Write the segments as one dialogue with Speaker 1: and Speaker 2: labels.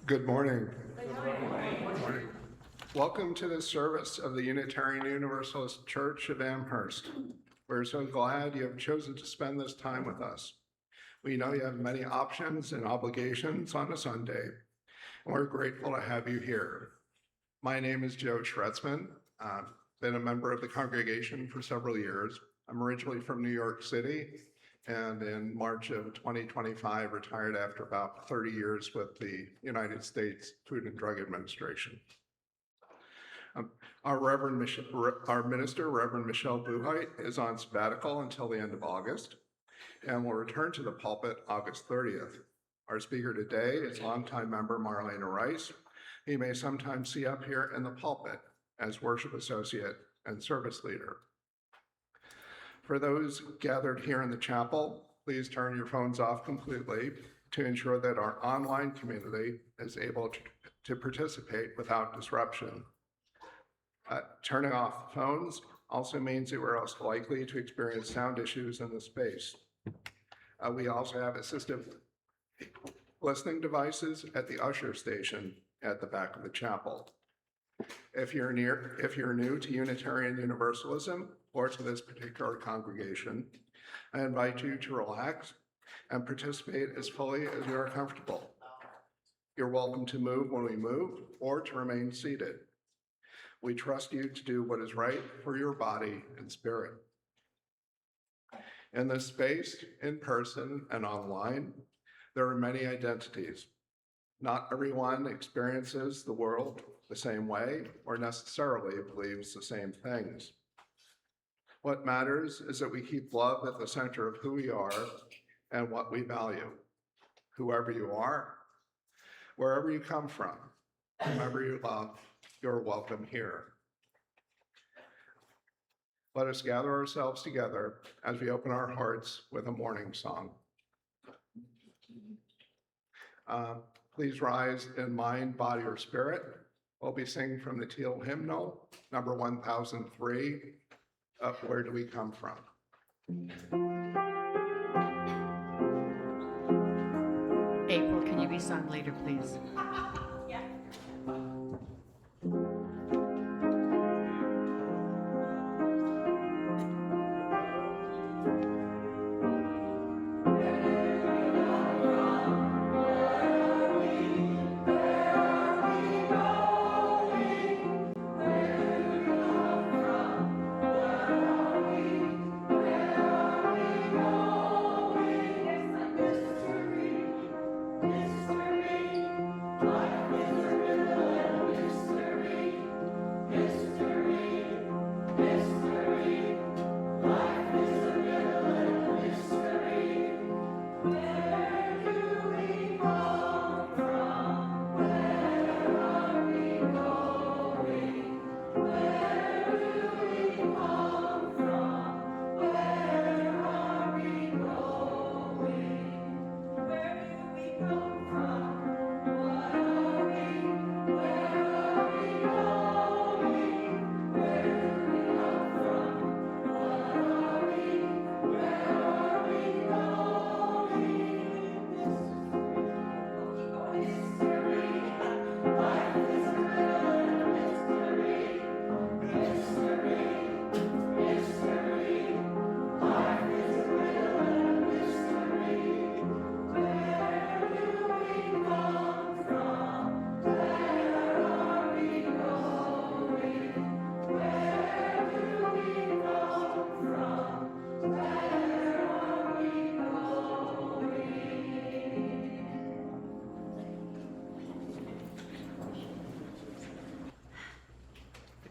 Speaker 1: Good morning. Good morning. Welcome to the service of the Unitarian Universalist Church of Amherst. We're so glad you have chosen to spend this time with us. We know you have many options and obligations on a Sunday, and we're grateful to have you here. My name is Joe Schretzman. I've been a member of the congregation for several years. I'm originally from New York City, and in March of 2025, retired after about 30 years with the United States Food and Drug Administration. Our minister, Reverend Michelle Buhite, is on sabbatical until the end of August and will return to the pulpit August 30th. Our speaker today is longtime member Marlana Rice. You may sometimes see up here in the pulpit as worship associate and service leader. For those gathered here in the chapel, please turn your phones off completely to ensure that our online community is able to participate without disruption. Turning off the phones also means that we're also likely to experience sound issues in the space. We also have assistive listening devices at the usher station at the back of the chapel. If you're new to Unitarian Universalism or to this particular congregation, I invite you to relax and participate as fully as you are comfortable. You're welcome to move when we move or to remain seated. We trust you to do what is right for your body and spirit. In this space, in person and online, there are many identities. Not everyone experiences the world the same way or necessarily believes the same things. What matters is that we keep love at the center of who we are and what we value. Whoever you are, wherever you come from, whomever you love, you're welcome here. Let us gather ourselves together as we open our hearts with a morning song. Please rise in mind, body, or spirit. We'll be singing from the Teal hymnal, number 1003, of Where Do We Come From?
Speaker 2: April, can you be sung later, please?
Speaker 3: Yeah.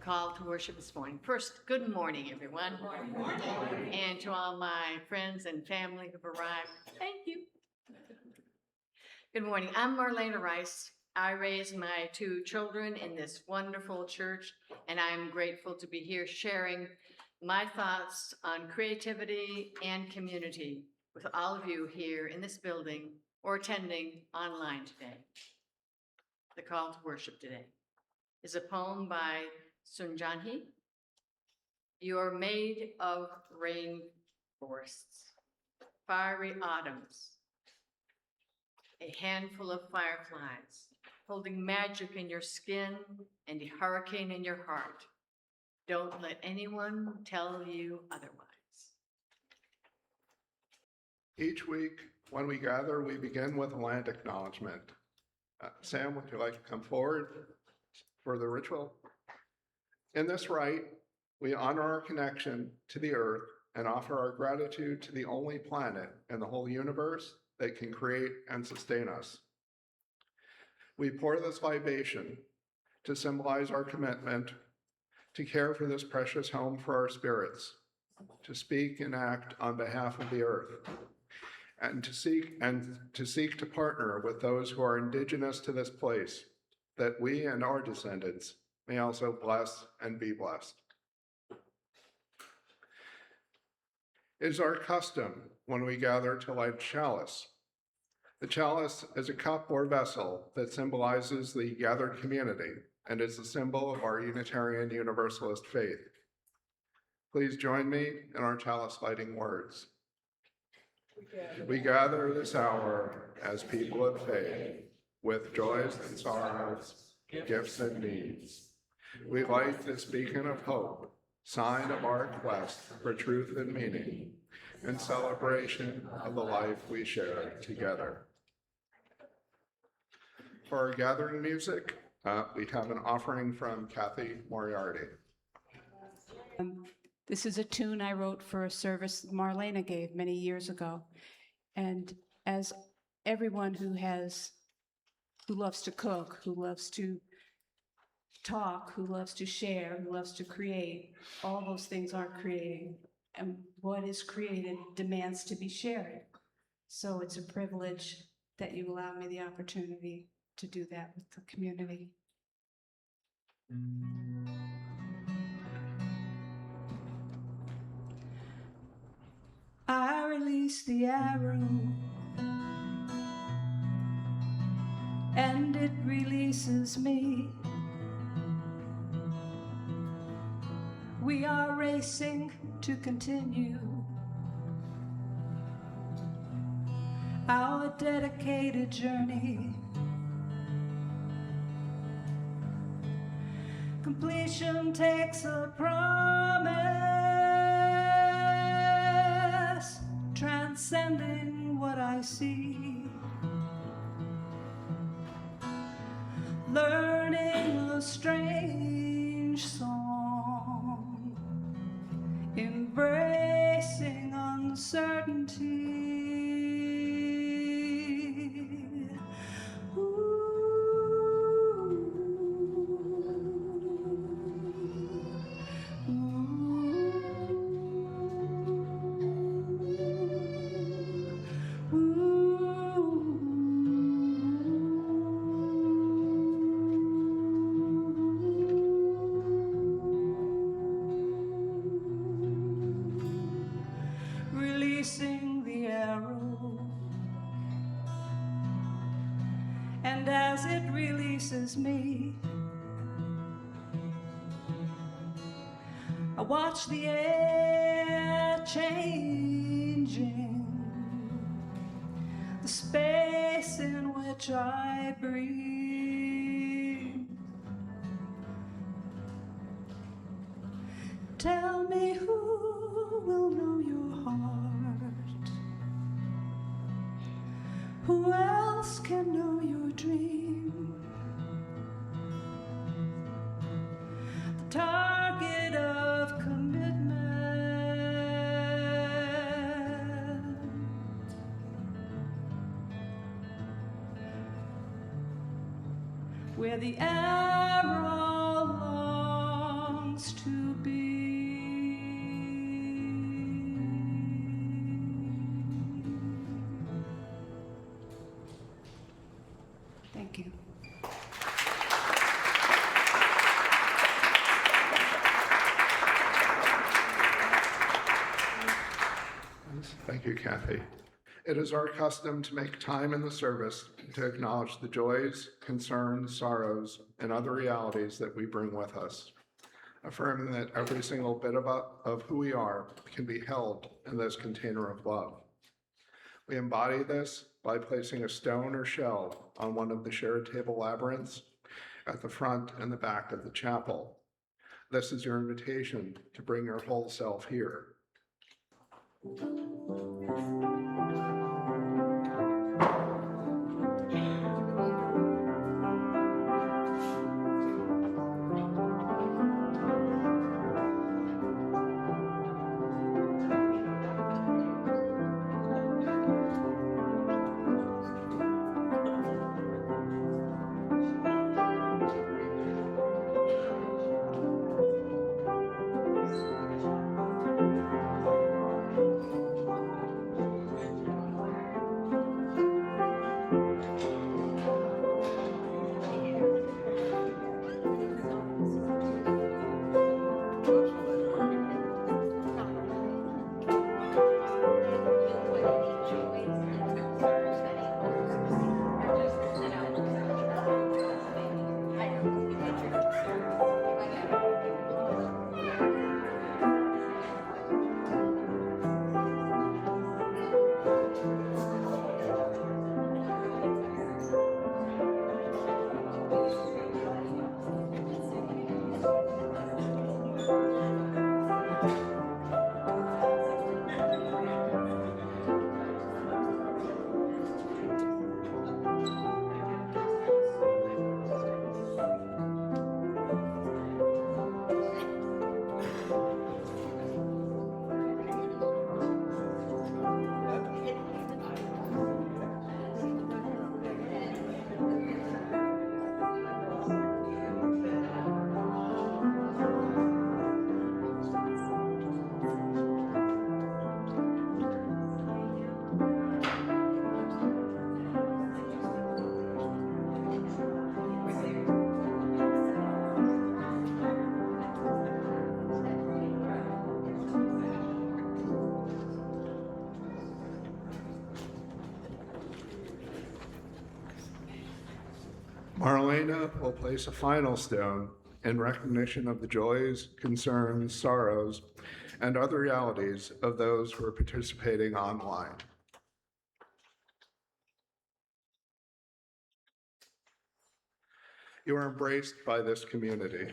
Speaker 2: Call to worship this morning. First, good morning, everyone.
Speaker 3: Good morning.
Speaker 2: And to all my friends and family who've arrived, thank you. Good morning. I'm Marlana Rice. I raised my two children in this wonderful church, and I'm grateful to be here sharing my thoughts on creativity and community with all of you here in this building or attending online today. The call to worship today is a poem by Sunjanhi. You are made of rainforests, fiery autumns, a handful of fireflies, holding magic in your skin and a hurricane in your heart. Don't let anyone tell you otherwise.
Speaker 1: Each week, when we gather, we begin with a land acknowledgement. Sam, would you like to come forward for the ritual? In this rite, we honor our connection to the earth and offer our gratitude to the only planet in the whole universe that can create and sustain us. We pour this libation to symbolize our commitment to care for this precious home for our spirits, to speak and act on behalf of the earth, and to seek to partner with those who are indigenous to this place, that we and our descendants may also bless and be blessed. It is our custom when we gather to light chalice. The chalice is a cup or vessel that symbolizes the gathered community and is a symbol of our Unitarian Universalist faith. Please join me in our chalice lighting words. We gather this hour as people of faith, with joys and sorrows, gifts and needs. We light this beacon of hope, sign of our quest for truth and meaning, in celebration of the life we share together. For our gathering music, we have an offering from Kathy Moriarty.
Speaker 4: This is a tune I wrote for a service Marlana gave many years ago. And as everyone who loves to cook, who loves to talk, who loves to share, who loves to create, all those things aren't creating. And what is created demands to be shared. So it's a privilege that you allow me the opportunity to do that with the community. I release the arrow, and it releases me. We are racing to continue our dedicated journey. Completion takes a promise, transcending what I see. Learning a strange song, embracing uncertainty. Releasing the arrow, and as it releases me, I watch the air changing, the space in which I breathe. Tell me who will know your heart? Who else can know your dream? The target of commitment, where the arrow longs to be. Thank you.
Speaker 1: Thank you, Kathy. It is our custom to make time in the service to acknowledge the joys, concerns, sorrows, and other realities that we bring with us, affirming that every single bit of who we are can be held in this container of love. We embody this by placing a stone or shell on one of the shared table labyrinths at the front and the back of the chapel. This is your invitation to bring your whole self here. Marlana will place a final stone in recognition of the joys, concerns, sorrows, and other realities of those who are participating online. You are embraced by this community.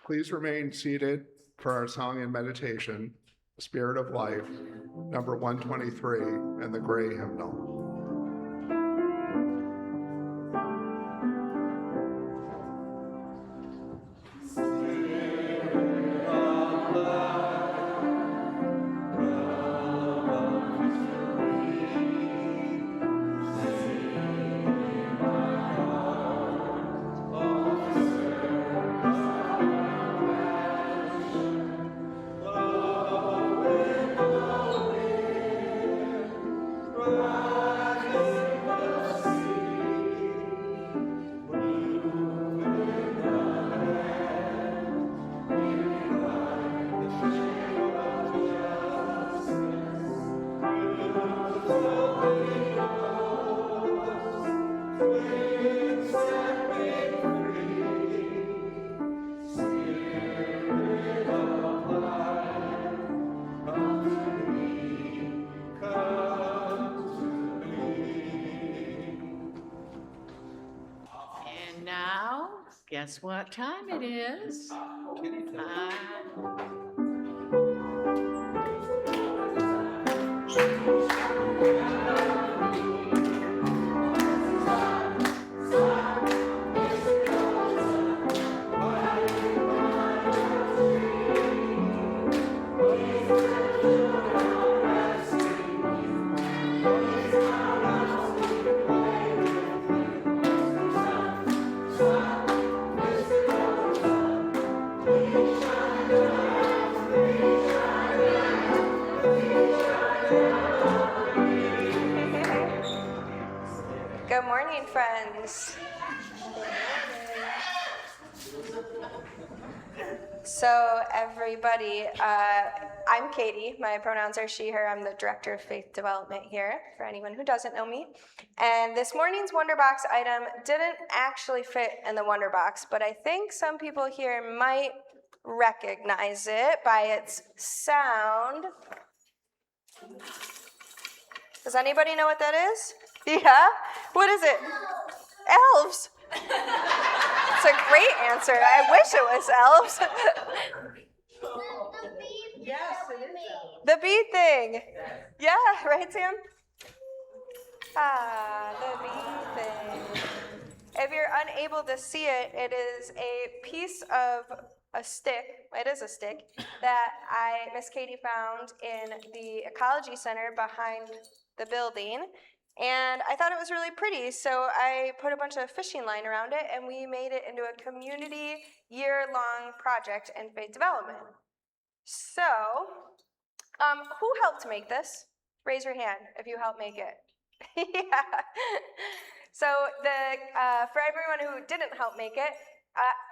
Speaker 1: Please remain seated for our song and meditation, Spirit of Life, number 123, and the Gray Hymnal.
Speaker 2: And now, guess what time it is?
Speaker 3: Good morning, friends. So everybody, I'm Katy. My pronouns are she, her. I'm the Director of Faith Development here, for anyone who doesn't know me. And this morning's Wonderbox item didn't actually fit in the Wonderbox, but I think some people here might recognize it by its sound. Does anybody know what that is? Yeah? What is it? Elves. It's a great answer. I wish it was elves.
Speaker 5: Yes, it is.
Speaker 3: The bead thing. Yeah, right, Sam? Ah, the bead thing. If you're unable to see it, it is a piece of a stick. It is a stick that Miss Katy found in the ecology center behind the building. And I thought it was really pretty, so I put a bunch of fishing line around it, and we made it into a community year-long project in faith development. So, who helped make this? Raise your hand if you helped make it. Yeah. So for everyone who didn't help make it,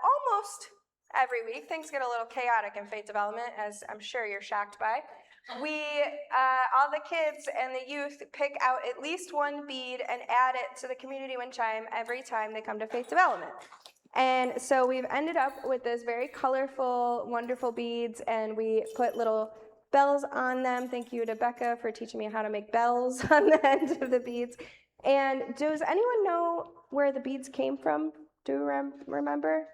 Speaker 3: almost every week, things get a little chaotic in faith development, as I'm sure you're shocked by. We, all the kids and the youth pick out at least one bead and add it to the community wind chime every time they come to faith development. And so we've ended up with this very colorful, wonderful beads, and we put little bells on them. Thank you to Becca for teaching me how to make bells on the end of the beads. And does anyone know where the beads came from? Do you remember?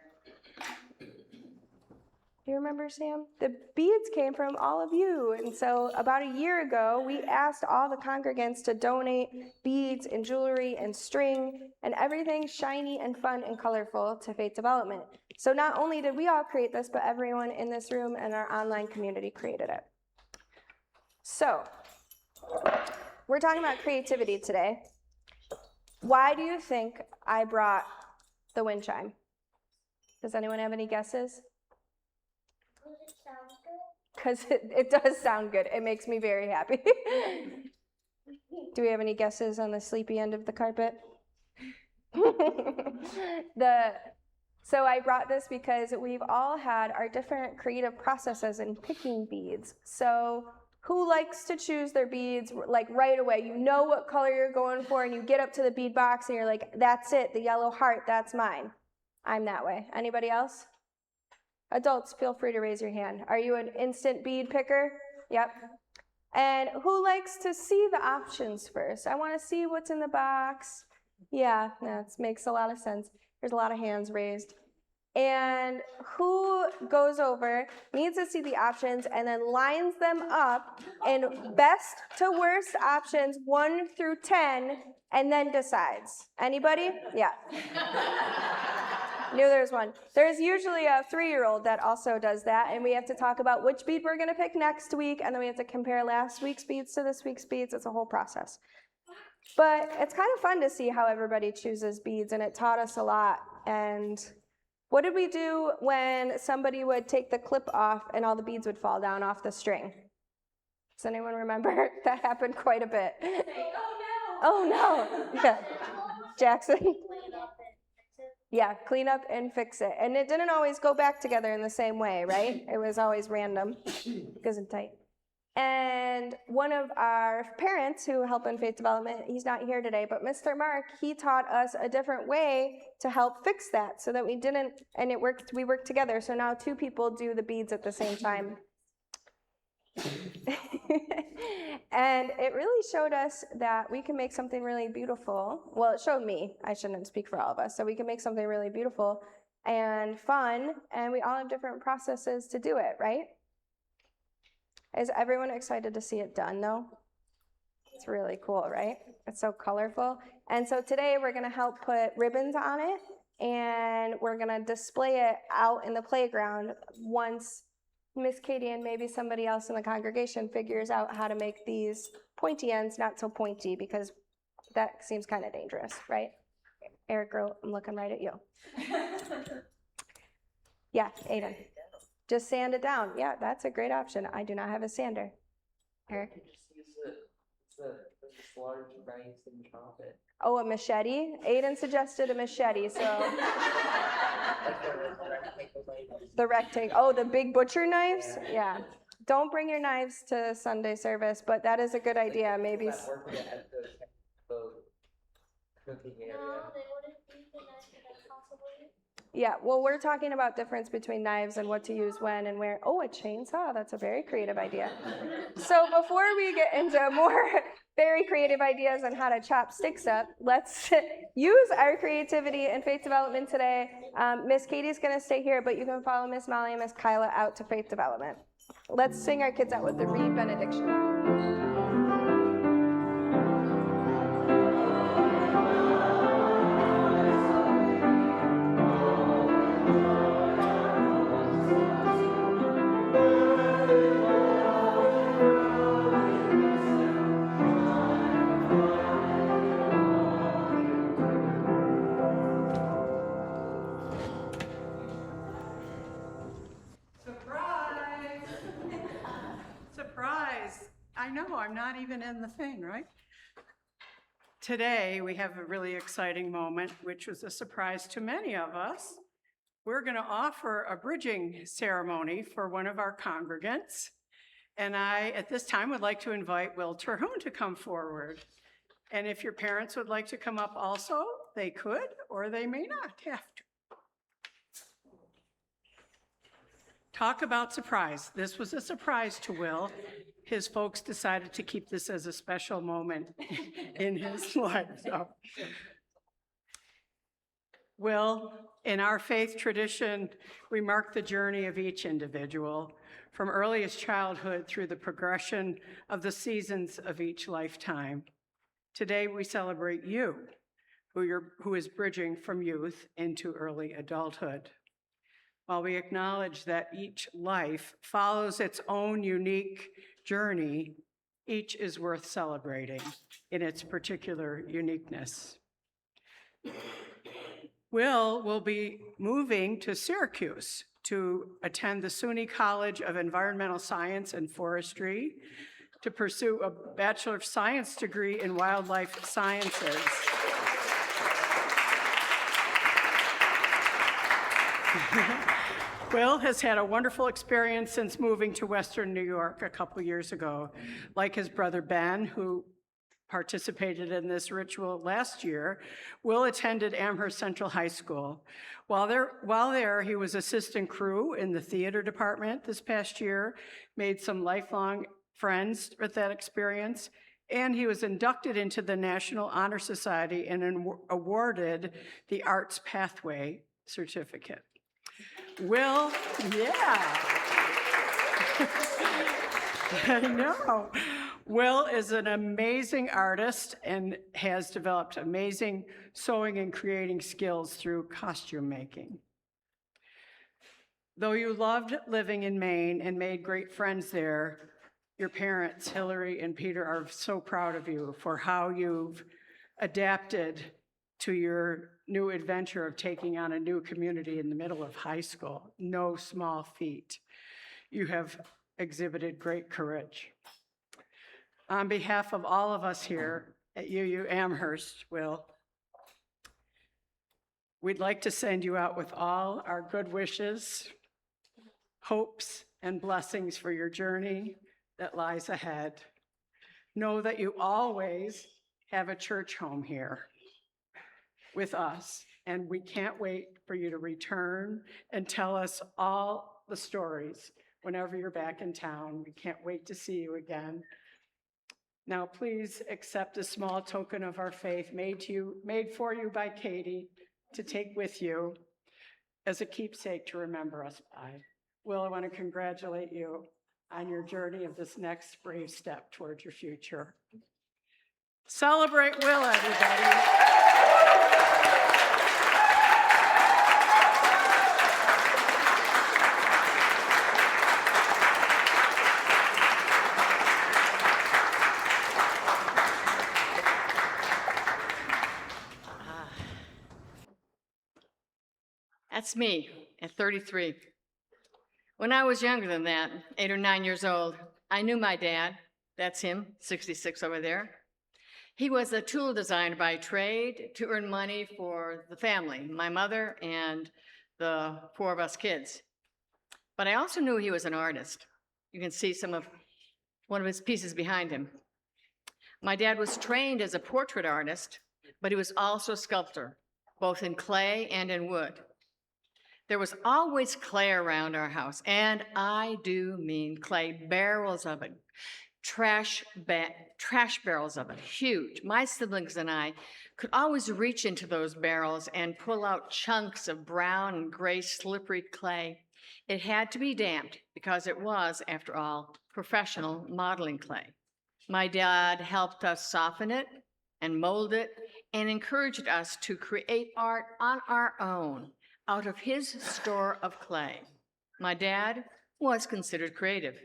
Speaker 3: Do you remember, Sam? The beads came from all of you. And so about a year ago, we asked all the congregants to donate beads and jewelry and string and everything shiny and fun and colorful to faith development. So not only did we all create this, but everyone in this room and our online community created it. So we're talking about creativity today. Why do you think I brought the wind chime? Does anyone have any guesses? Because it does sound good. It makes me very happy. Do we have any guesses on the sleepy end of the carpet? So I brought this because we've all had our different creative processes in picking beads. So who likes to choose their beads like right away? You know what color you're going for, and you get up to the bead box and you're like, that's it, the yellow heart, that's mine. I'm that way. Anybody else? Adults, feel free to raise your hand. Are you an instant bead picker? Yep. And who likes to see the options first? I want to see what's in the box. Yeah, that makes a lot of sense. There's a lot of hands raised. And who goes over, needs to see the options, and then lines them up in best to worst options 1 through 10, and then decides? Anybody? Yeah. Knew there was one. There's usually a 3-year-old that also does that, and we have to talk about which bead we're going to pick next week, and then we have to compare last week's beads to this week's beads. It's a whole process. But it's kind of fun to see how everybody chooses beads, and it taught us a lot. And what did we do when somebody would take the clip off and all the beads would fall down off the string? Does anyone remember? That happened quite a bit. Oh no. Yeah. Jackson? Yeah, clean up and fix it. And it didn't always go back together in the same way, right? It was always random. Goes in tight. And one of our parents who help in faith development, he's not here today, but Mr. Mark, he taught us a different way to help fix that so that we didn't, and it worked, we worked together. So now 2 people do the beads at the same time. And it really showed us that we can make something really beautiful. Well, it showed me, I shouldn't speak for all of us, so we can make something really beautiful and fun, and we all have different processes to do it, right? Is everyone excited to see it done, though? It's really cool, right? It's so colorful. And so today we're going to help put ribbons on it, and we're going to display it out in the playground once Miss Katy and maybe somebody else in the congregation figures out how to make these pointy ends not so pointy, because that seems kind of dangerous, right? Eric, girl, I'm looking right at you. Yeah, Aiden. Just sand it down. Yeah, that's a great option. I do not have a sander. Eric?
Speaker 5: It's a large knife and chop it.
Speaker 3: Oh, a machete? Aiden suggested a machete, so. The rectangle. Oh, the big butcher knives? Yeah. Don't bring your knives to Sunday service, but that is a good idea. Maybe.
Speaker 5: At the cooking area.
Speaker 3: Yeah, well, we're talking about difference between knives and what to use when and where. Oh, a chainsaw. That's a very creative idea. So before we get into more very creative ideas on how to chop sticks up. Let's use our creativity in faith development today. Miss Katie's going to stay here, but you can follow Miss Molly and Miss Kyla out to faith development. Let's sing our kids out with the read benediction.
Speaker 6: Surprise! I know, I'm not even in the thing, right? Today, we have a really exciting moment, which was a surprise to many of us. We're going to offer a bridging ceremony for one of our congregants. And I, at this time, would like to invite Wil Terhune to come forward. And if your parents would like to come up also, they could, or they may not have to. Talk about surprise. This was a surprise to Wil. His folks decided to keep this as a special moment in his life. So. Wil, in our faith tradition, we mark the journey of each individual from earliest childhood through the progression of the seasons of each lifetime. Today, we celebrate you, who is bridging from youth into early adulthood. While we acknowledge that each life follows its own unique journey, each is worth celebrating in its particular uniqueness. Wil will be moving to Syracuse to attend the SUNY College of Environmental Science and Forestry to pursue a Bachelor of Science degree in Wildlife Sciences. Wil has had a wonderful experience since moving to Western New York a couple years ago. Like his brother Ben, who participated in this ritual last year, Wil attended Amherst Central High School. While there, he was assistant crew in the theater department this past year, made some lifelong friends with that experience, and he was inducted into the National Honor Society and awarded the Arts Pathway certificate. Wil, yeah. I know. Wil is an amazing artist and has developed amazing sewing and creating skills through costume making. Though you loved living in Maine and made great friends there, your parents, Hillary and Peter, are so proud of you for how you've adapted to your new adventure of taking on a new community in the middle of high school. No small feat. You have exhibited great courage. On behalf of all of us here at UU Amherst, Wil, we'd like to send you out with all our good wishes, hopes, and blessings for your journey that lies ahead. Know that you always have a church home here with us, and we can't wait for you to return and tell us all the stories whenever you're back in town. We can't wait to see you again. Now, please accept a small token of our faith made for you by Katy to take with you as a keepsake to remember us by. Wil, I want to congratulate you on your journey of this next brave step towards your future. Celebrate Wil, everybody.
Speaker 2: That's me at 33. When I was younger than that, 8 or 9 years old, I knew my dad. That's him, 66 over there. He was a tool designer by trade to earn money for the family, my mother and the 4 of us kids. But I also knew he was an artist. You can see one of his pieces behind him. My dad was trained as a portrait artist, but he was also a sculptor, both in clay and in wood. There was always clay around our house, and I do mean clay, barrels of it, trash barrels of it, huge. My siblings and I could always reach into those barrels and pull out chunks of brown and gray slippery clay. It had to be damped because it was, after all, professional modeling clay. My dad helped us soften it and mold it and encouraged us to create art on our own out of his store of clay. My dad was considered creative.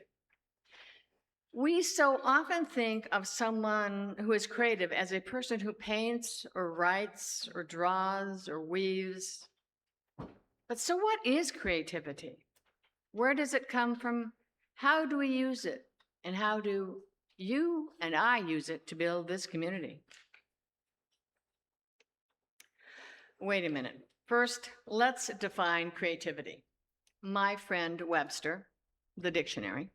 Speaker 2: We so often think of someone who is creative as a person who paints or writes or draws or weaves. But so what is creativity? Where does it come from? How do we use it? And how do you and I use it to build this community? Wait a minute. First, let's define creativity. My friend Webster, the dictionary,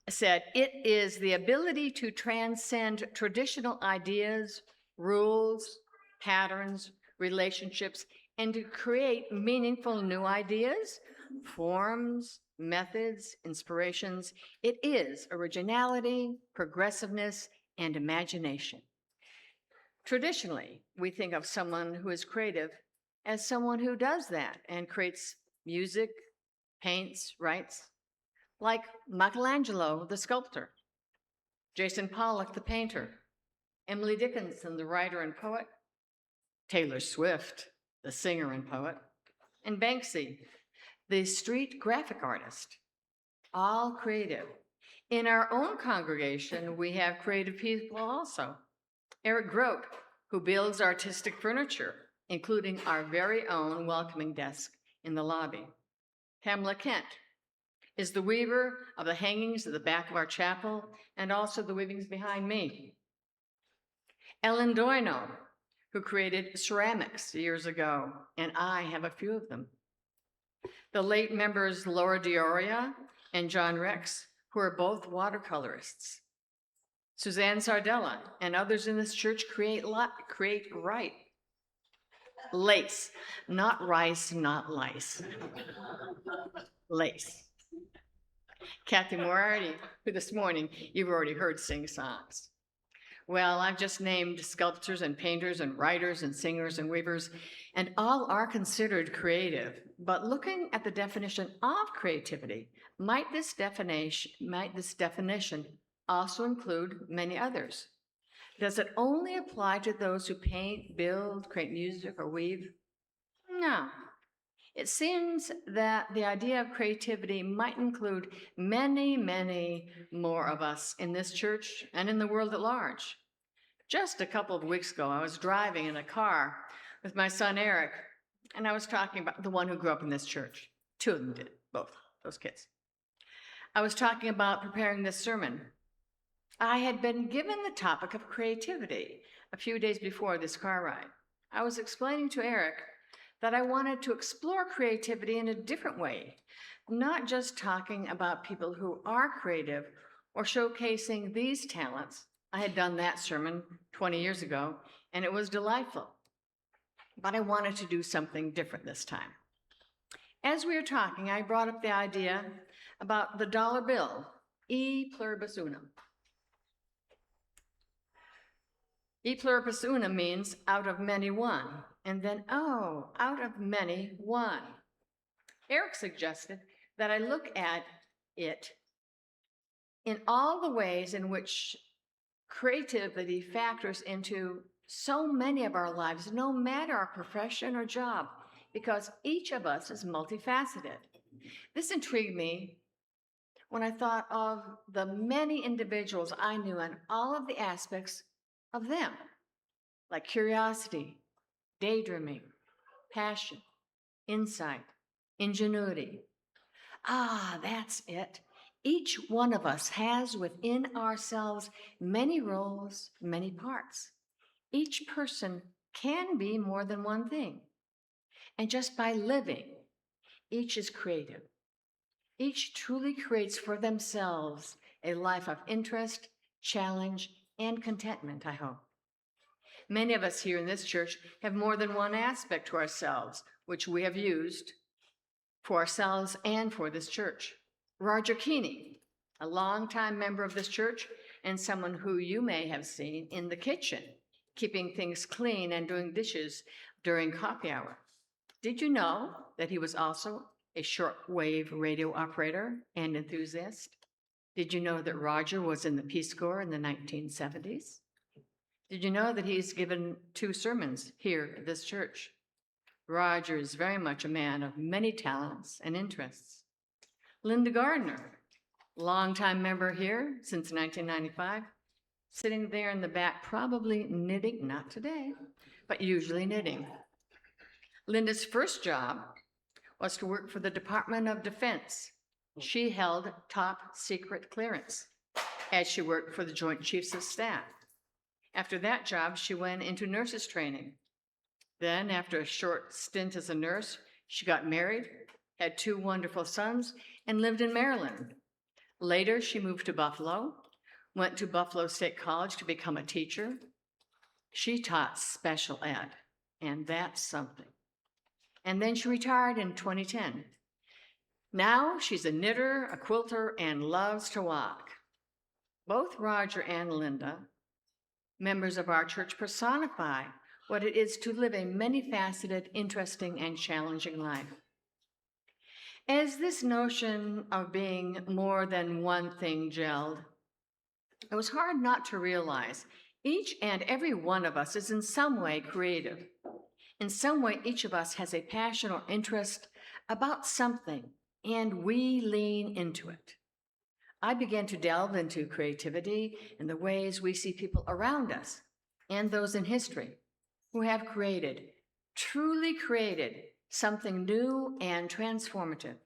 Speaker 2: said it is the ability to transcend traditional ideas, rules, patterns, relationships, and to create meaningful new ideas, forms, methods, inspirations. It is originality, progressiveness, and imagination. Traditionally, we think of someone who is creative as someone who does that and creates music, paints, writes, like Michelangelo, the sculptor, Jason Pollock, the painter, Emily Dickinson, the writer and poet, Taylor Swift, the singer and poet, and Banksy, the street graphic artist, all creative. In our own congregation, we have creative people also. Eric Grote, who builds artistic furniture, including our very own welcoming desk in the lobby. Pamela Kent is the weaver of the hangings at the back of our chapel and also the weavings behind me. Ellen Doino, who created ceramics years ago, and I have a few of them. The late members Laura Dioria and John Rex, who are both watercolorists. Suzanne Sardella and others in this church create lace, not rice, not lice. Lace. Kathy Moriarty, who this morning you've already heard sing songs. Well, I've just named sculptors and painters and writers and singers and weavers, and all are considered creative. But looking at the definition of creativity, might this definition also include many others? Does it only apply to those who paint, build, create music, or weave? No. It seems that the idea of creativity might include many, many more of us in this church and in the world at large. Just a couple of weeks ago, I was driving in a car with my son Eric, and I was talking about the one who grew up in this church. Two of them did, both those kids. I was talking about preparing this sermon. I had been given the topic of creativity a few days before this car ride. I was explaining to Eric that I wanted to explore creativity in a different way, not just talking about people who are creative or showcasing these talents. I had done that sermon 20 years ago, and it was delightful. But I wanted to do something different this time. As we were talking, I brought up the idea about the dollar bill, e pluribus unum. E pluribus unum means out of many one, and then, oh, out of many one. Eric suggested that I look at it in all the ways in which creativity factors into so many of our lives, no matter our profession or job, because each of us is multifaceted. This intrigued me when I thought of the many individuals I knew and all of the aspects of them, like curiosity, daydreaming, passion, insight, ingenuity. Ah, that's it. Each one of us has within ourselves many roles, many parts. Each person can be more than one thing. And just by living, each is creative. Each truly creates for themselves a life of interest, challenge, and contentment, I hope. Many of us here in this church have more than one aspect to ourselves, which we have used for ourselves and for this church. Roger Keeney a longtime member of this church and someone who you may have seen in the kitchen, keeping things clean and doing dishes during coffee hour. Did you know that he was also a shortwave radio operator and enthusiast? Did you know that Roger was in the Peace Corps in the 1970s? Did you know that he's given 2 sermons here at this church? Roger is very much a man of many talents and interests. Linda Gardner, longtime member here since 1995, sitting there in the back, probably knitting, not today, but usually knitting. Linda's first job was to work for the Department of Defense. She held top secret clearance as she worked for the Joint Chiefs of Staff. After that job, she went into nurses training. Then, after a short stint as a nurse, she got married, had 2 wonderful sons, and lived in Maryland. Later, she moved to Buffalo, went to Buffalo State College to become a teacher. She taught special ed, and that's something. And then she retired in 2010. Now she's a knitter, a quilter, and loves to walk. Both Roger and Linda, members of our church, personify what it is to live a many-faceted, interesting, and challenging life. As this notion of being more than one thing gelled, it was hard not to realize each and every one of us is in some way creative. In some way, each of us has a passion or interest about something, and we lean into it. I began to delve into creativity and the ways we see people around us and those in history who have created, truly created, something new and transformative.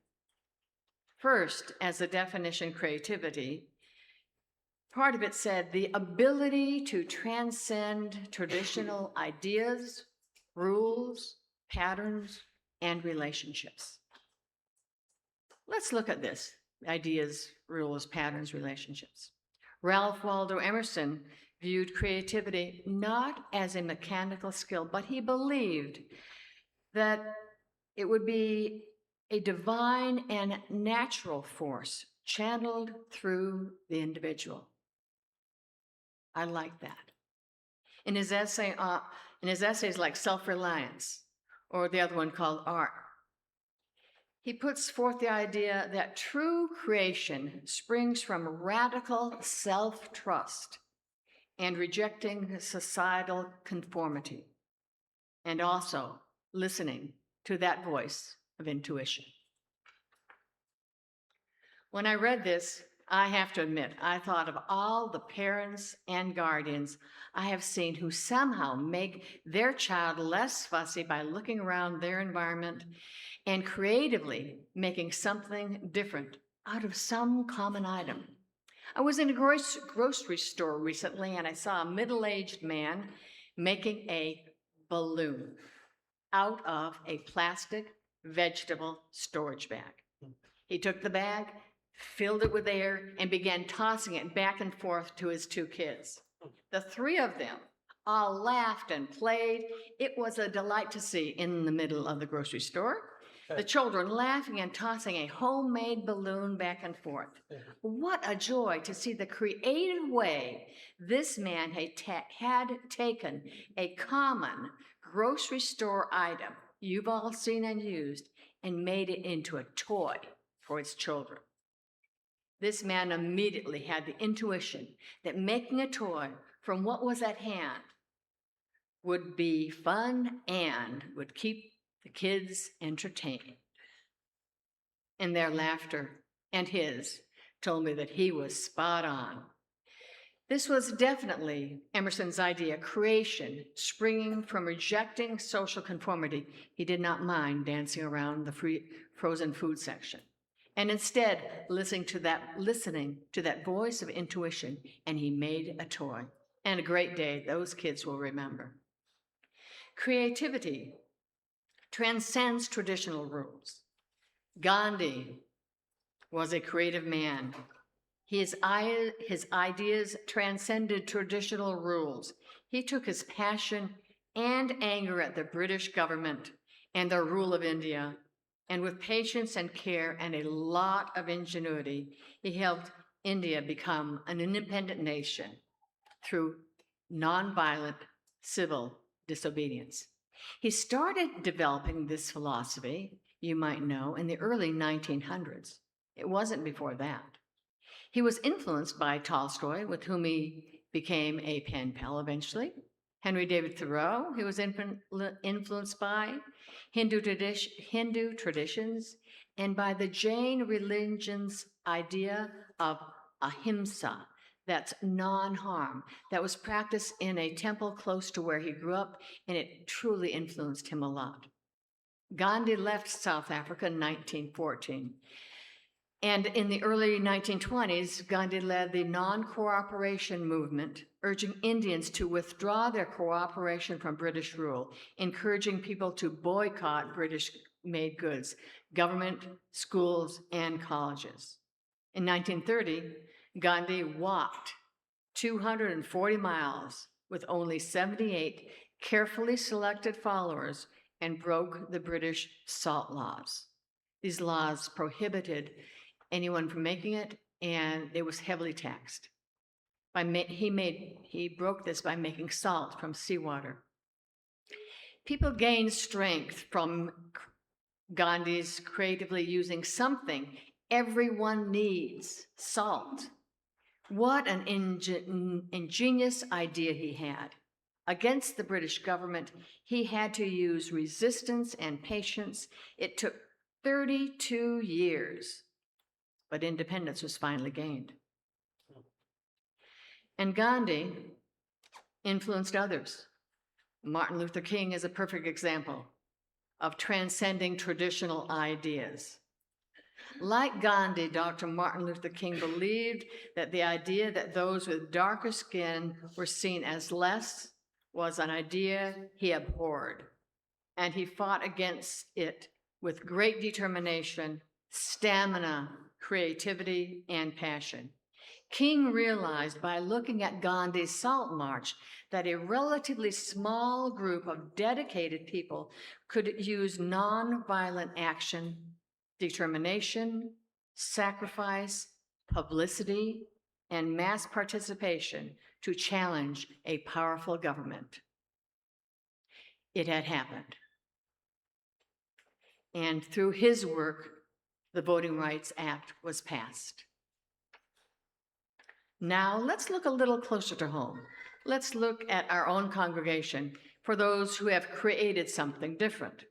Speaker 2: First, as the definition creativity, part of it said the ability to transcend traditional ideas, rules, patterns, and relationships. Let's look at this: ideas, rules, patterns, relationships. Ralph Waldo Emerson viewed creativity not as a mechanical skill, but he believed that it would be a divine and natural force channeled through the individual. I like that. In his essays like Self-Reliance, or the other one called Art, he puts forth the idea that true creation springs from radical self-trust and rejecting societal conformity, and also listening to that voice of intuition. When I read this, I have to admit, I thought of all the parents and guardians I have seen who somehow make their child less fussy by looking around their environment and creatively making something different out of some common item. I was in a grocery store recently, and I saw a middle-aged man making a balloon out of a plastic vegetable storage bag. He took the bag, filled it with air, and began tossing it back and forth to his 2 kids. The 3 of them all laughed and played. It was a delight to see in the middle of the grocery store. The children laughing and tossing a homemade balloon back and forth. What a joy to see the creative way this man had taken a common grocery store item you've all seen and used and made it into a toy for his children. This man immediately had the intuition that making a toy from what was at hand would be fun and would keep the kids entertained. And their laughter and his told me that he was spot on. This was definitely Emerson's idea, creation, springing from rejecting social conformity. He did not mind dancing around the frozen food section, and instead listening to that voice of intuition, and he made a toy. And a great day those kids will remember. Creativity transcends traditional rules. Gandhi was a creative man. His ideas transcended traditional rules. He took his passion and anger at the British government and their rule of India, and with patience and care and a lot of ingenuity, he helped India become an independent nation through nonviolent civil disobedience. He started developing this philosophy, you might know, in the early 1900s. It wasn't before that. He was influenced by Tolstoy, with whom he became a pen pal eventually. Henry David Thoreau, he was influenced by Hindu traditions, and by the Jain religion's idea of ahimsa, that's non-harm, that was practiced in a temple close to where he grew up, and it truly influenced him a lot. Gandhi left South Africa in 1914. And in the early 1920s, Gandhi led the non-cooperation movement, urging Indians to withdraw their cooperation from British rule, encouraging people to boycott British-made goods, government, schools, and colleges. In 1930, Gandhi walked 240 miles with only 78 carefully selected followers and broke the British salt laws. These laws prohibited anyone from making it, and it was heavily taxed. He broke this by making salt from seawater. People gained strength from Gandhi's creatively using something everyone needs, salt. What an ingenious idea he had. Against the British government, he had to use resistance and patience. It took 32 years, but independence was finally gained. And Gandhi influenced others. Martin Luther King is a perfect example of transcending traditional ideas. Like Gandhi, Dr. Martin Luther King believed that the idea that those with darker skin were seen as less was an idea he abhorred, and he fought against it with great determination, stamina, creativity, and passion. King realized by looking at Gandhi's Salt March that a relatively small group of dedicated people could use nonviolent action, determination, sacrifice, publicity, and mass participation to challenge a powerful government. It had happened. And through his work, the Voting Rights Act was passed. Now, let's look a little closer to home. Let's look at our own congregation for those who have created something different.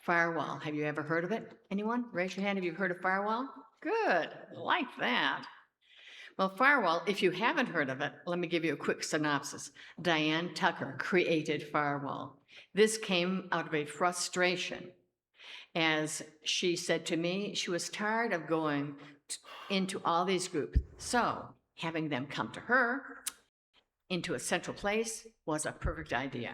Speaker 2: Firewall, have you ever heard of it? Anyone? Raise your hand if you've heard of Firewall. Good, like that. Well, Firewall, if you haven't heard of it, let me give you a quick synopsis. Diane Tucker created Firewall. This came out of a frustration. As she said to me, she was tired of going into all these groups. So having them come to her into a central place was a perfect idea.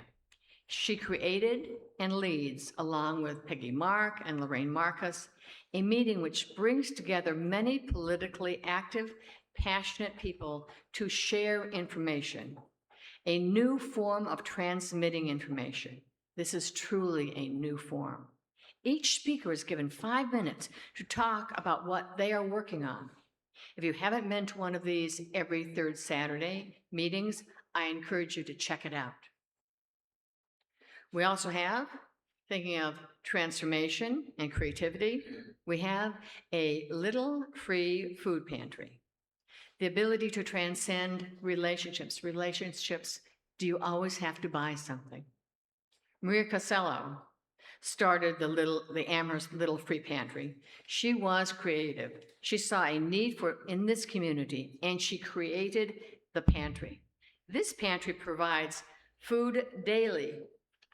Speaker 2: She created and leads, along with Peggy Mark and Lorraine Marcus, a meeting which brings together many politically active, passionate people to share information, a new form of transmitting information. This is truly a new form. Each speaker is given 5 minutes to talk about what they are working on. If you haven't been to one of these every third Saturday meetings, I encourage you to check it out. We also have, thinking of transformation and creativity, we have a little free food pantry. The ability to transcend relationships. Relationships, do you always have to buy something? Maria Costello started the Amherst Little Free Pantry. She was creative. She saw a need in this community, and she created the pantry. This pantry provides food daily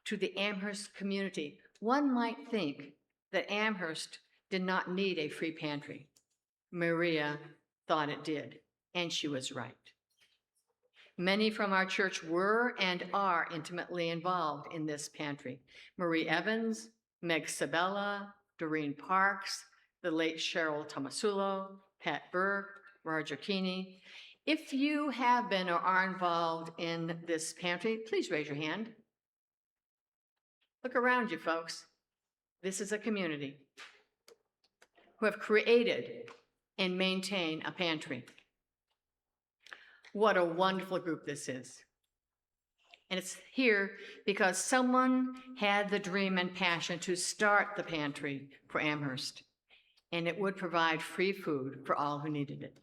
Speaker 2: to the Amherst community. One might think that Amherst did not need a free pantry. Maria thought it did, and she was right. Many from our church were and are intimately involved in this pantry. Marie Evans, Meg Sabella, Doreen Parks, the late Cheryl Tomasulo, Pat Burke, Roger Keeney. If you have been or are involved in this pantry, please raise your hand. Look around you, folks. This is a community who have created and maintain a pantry. What a wonderful group this is. And it's here because someone had the dream and passion to start the pantry for Amherst, and it would provide free food for all who needed it.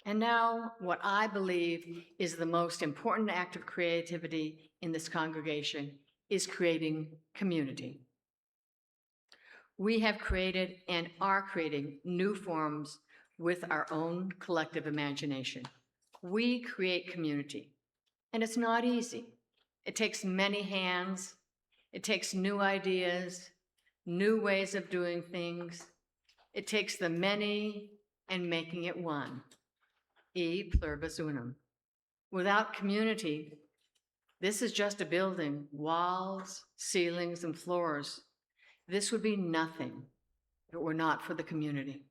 Speaker 2: And now, what I believe is the most important act of creativity in this congregation is creating community. We have created and are creating new forms with our own collective imagination. We create community, and it's not easy. It takes many hands. It takes new ideas, new ways of doing things. It takes the many and making it one. E pluribus unum. Without community, this is just a building, walls, ceilings, and floors. This would be nothing if it were not for the community.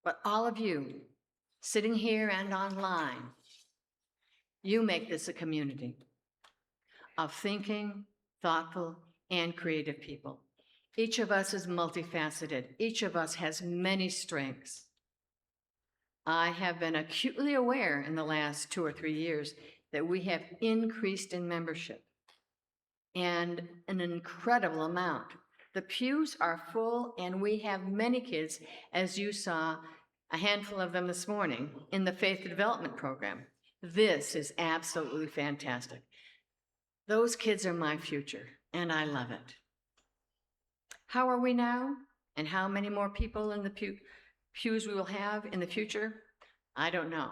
Speaker 2: But all of you, sitting here and online, you make this a community of thinking, thoughtful, and creative people. Each of us is multifaceted. Each of us has many strengths. I have been acutely aware in the last 2 or 3 years that we have increased in membership, and an incredible amount. The pews are full, and we have many kids, as you saw, a handful of them this morning, in the Faith Development Program. This is absolutely fantastic. Those kids are my future, and I love it. How are we now? And how many more people in the pews we will have in the future? I don't know.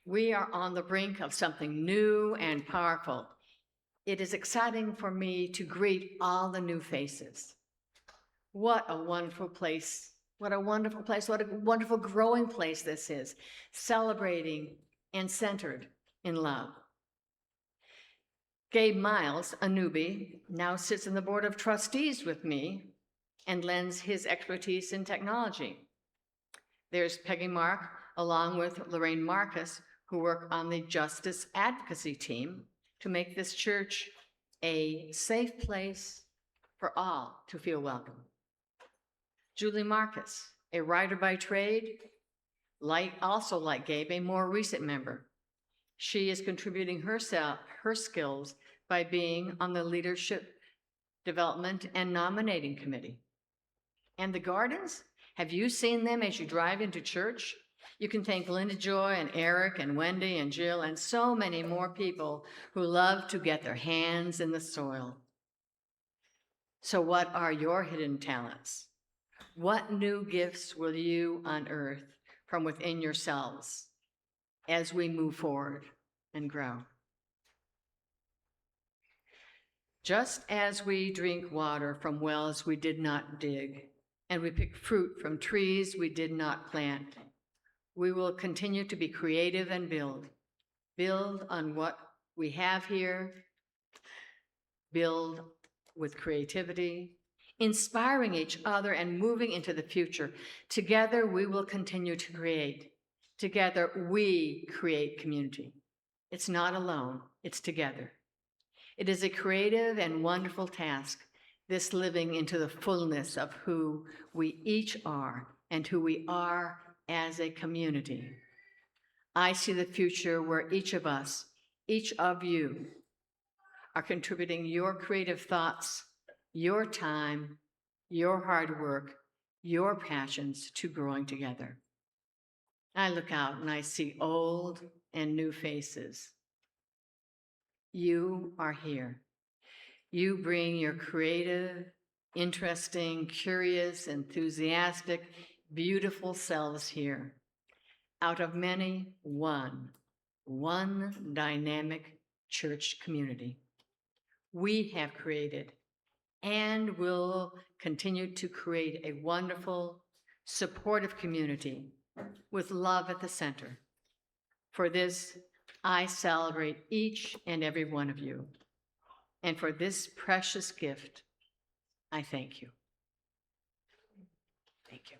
Speaker 2: We are on the brink of something new and powerful. It is exciting for me to greet all the new faces. What a wonderful place. What a wonderful place. What a wonderful growing place this is, celebrating and centered in love. Gabe Miles, a newbie, now sits in the board of trustees with me and lends his expertise in technology. There's Peggy Mark, along with Lorraine Marcus, who work on the justice advocacy team to make this church a safe place for all to feel welcome. Julie Marcus, a writer by trade, also like Gabe, a more recent member. She is contributing her skills by being on the leadership development and nominating committee. And the gardens, have you seen them as you drive into church? You can thank Linda Joy and Eric and Wendy and Jill and so many more people who love to get their hands in the soil. So what are your hidden talents? What new gifts will you unearth from within yourselves as we move forward and grow? Just as we drink water from wells we did not dig, and we pick fruit from trees we did not plant, we will continue to be creative and build on what we have here, build with creativity, inspiring each other and moving into the future. Together, we will continue to create. Together, we create community. It's not alone, it's together. It is a creative and wonderful task, this living into the fullness of who we each are and who we are as a community. I see the future where each of us, each of you, are contributing your creative thoughts, your time, your hard work, your passions to growing together. I look out and I see old and new faces. You are here. You bring your creative, interesting, curious, enthusiastic, beautiful selves here. Out of many, one dynamic church community. We have created and will continue to create a wonderful, supportive community with love at the center. For this, I celebrate each and every one of you. And for this precious gift, I thank you. Thank you.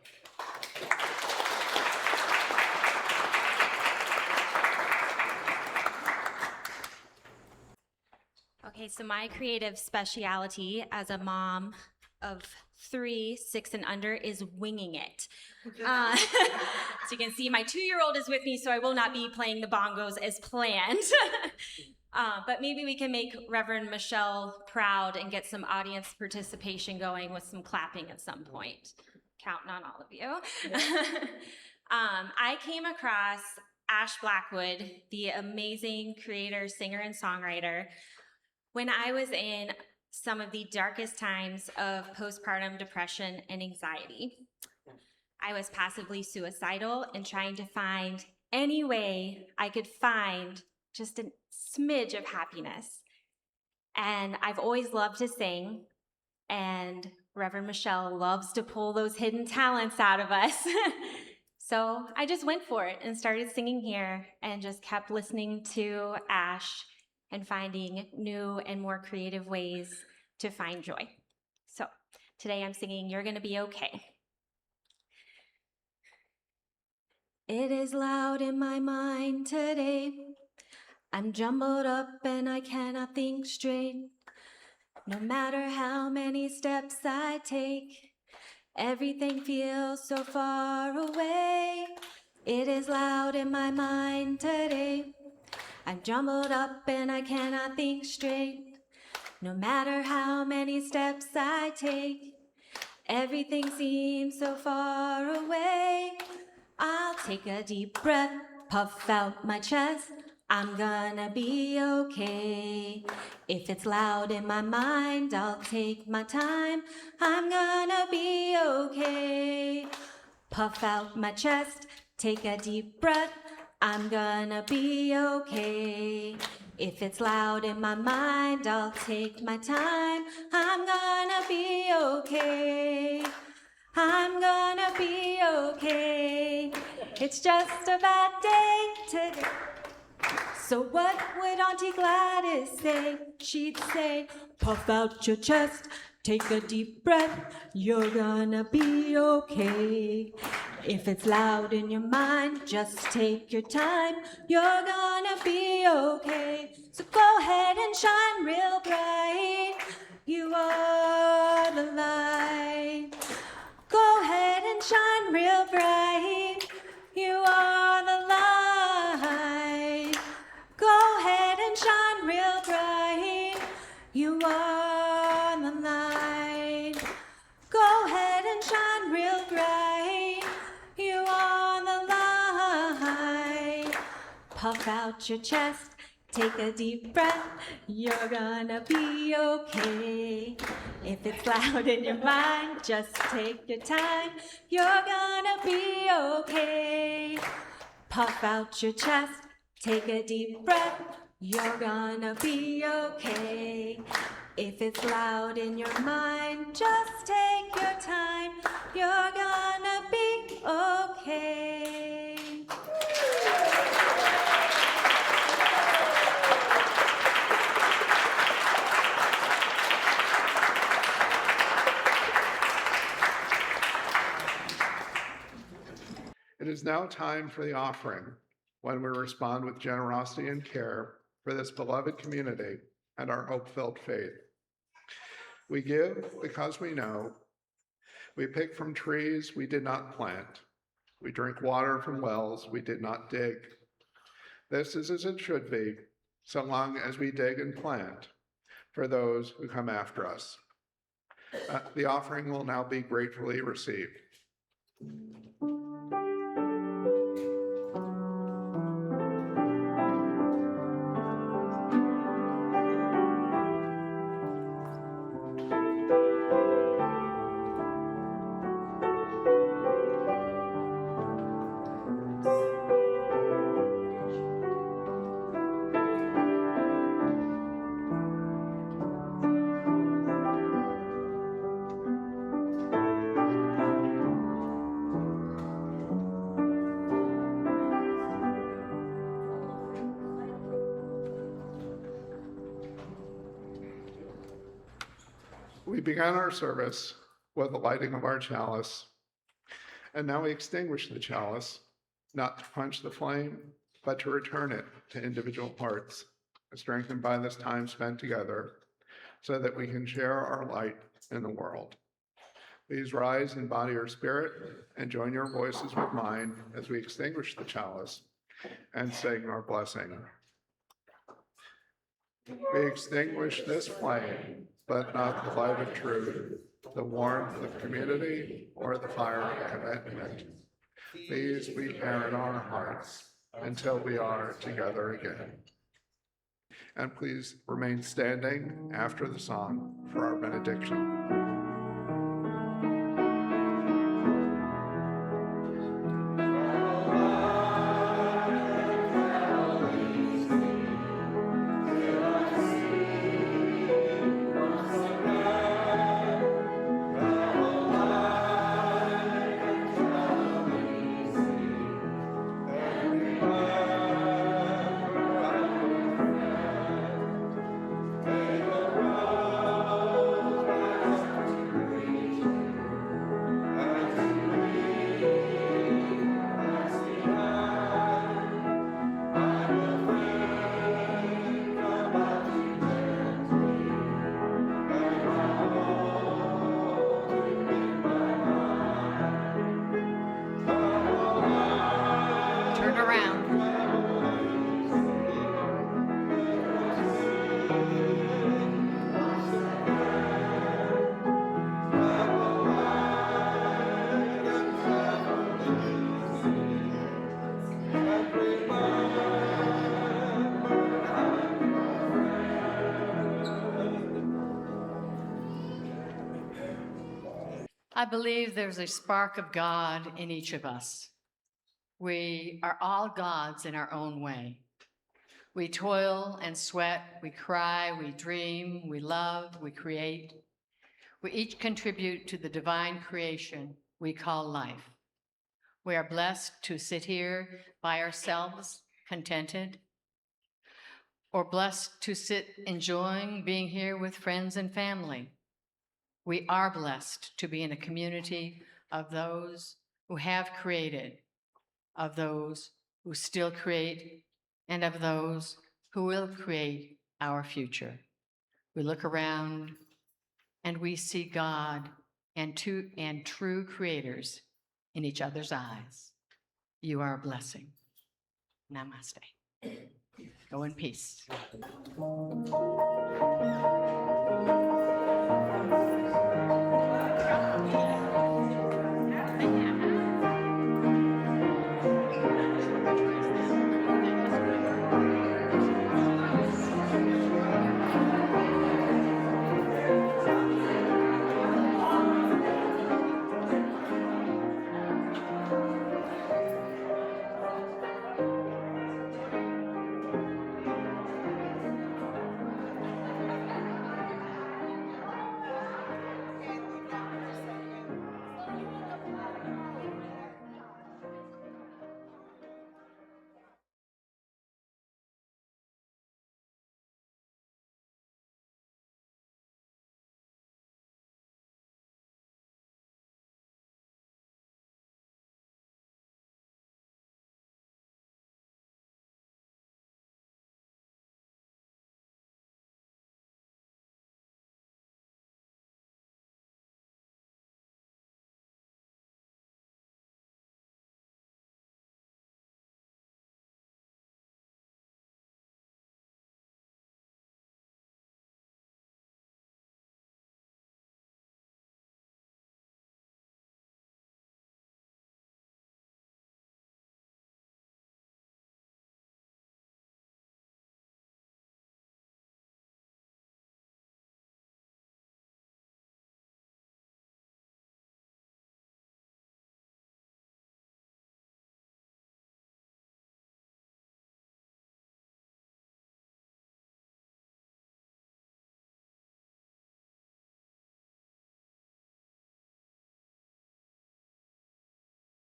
Speaker 7: Okay, so my creative speciality as a mom of 3, 6, and under is winging it. So you can see my 2-year-old is with me, so I will not be playing the bongos as planned. But maybe we can make Reverend Michelle proud and get some audience participation going with some clapping at some point. Counting on all of you. I came across Ash Blackwood, the amazing creator, singer, and songwriter, when I was in some of the darkest times of postpartum depression and anxiety. I was passively suicidal and trying to find any way I could find just a smidge of happiness. And I've always loved to sing, and Reverend Michelle loves to pull those hidden talents out of us. So I just went for it and started singing here and just kept listening to Ash and finding new and more creative ways to find joy. So today I'm singing You're Gonna Be Okay. It is loud in my mind today. I'm jumbled up and I cannot think straight. No matter how many steps I take, everything feels so far away. It is loud in my mind today. I'm jumbled up and I cannot think straight. No matter how many steps I take, everything seems so far away. I'll take a deep breath, puff out my chest. I'm gonna be okay. If it's loud in my mind, I'll take my time. I'm gonna be okay. Puff out my chest, take a deep breath. I'm gonna be okay. If it's loud in my mind, I'll take my time. I'm gonna be okay. I'm gonna be okay. It's just a bad day today. So what would Auntie Gladys say? She'd say, puff out your chest, take a deep breath, you're gonna be okay. If it's loud in your mind, just take your time, you're gonna be okay. So go ahead and shine real bright, you are the light. Go ahead and shine real bright, you are the light. Go ahead and shine real bright, you are the light. Go ahead and shine real bright, you are the light. Puff out your chest, take a deep breath, you're gonna be okay. If it's loud in your mind, just take your time, you're gonna be okay. Puff out your chest, take a deep breath, you're gonna be okay. If it's loud in your mind, just take your time, you're gonna be okay.
Speaker 1: It is now time for the offering, when we respond with generosity and care for this beloved community and our hope-filled faith. We give because we know. We pick from trees we did not plant. We drink water from wells we did not dig. This is as it should be, so long as we dig and plant for those who come after us. The offering will now be gratefully received. We began our service with the lighting of our chalice, and now we extinguish the chalice, not to quench the flame, but to return it to individual hearts, strengthened by this time spent together, so that we can share our light in the world. Please rise in body or spirit and join your voices with mine as we extinguish the chalice and sing our blessing. We extinguish this flame, but not the light of truth, the warmth of community, or the fire of commitment. These we bear in our hearts until we are together again. And please remain standing after the song for our benediction.
Speaker 2: Turn around. I believe there's a spark of God in each of us. We are all gods in our own way. We toil and sweat, we cry, we dream, we love, we create. We each contribute to the divine creation we call life. We are blessed to sit here by ourselves, contented, or blessed to sit enjoying being here with friends and family. We are blessed to be in a community of those who have created, of those who still create, and of those who will create our future. We look around and we see God and true creators in each other's eyes. You are a blessing. Namaste. Go in peace.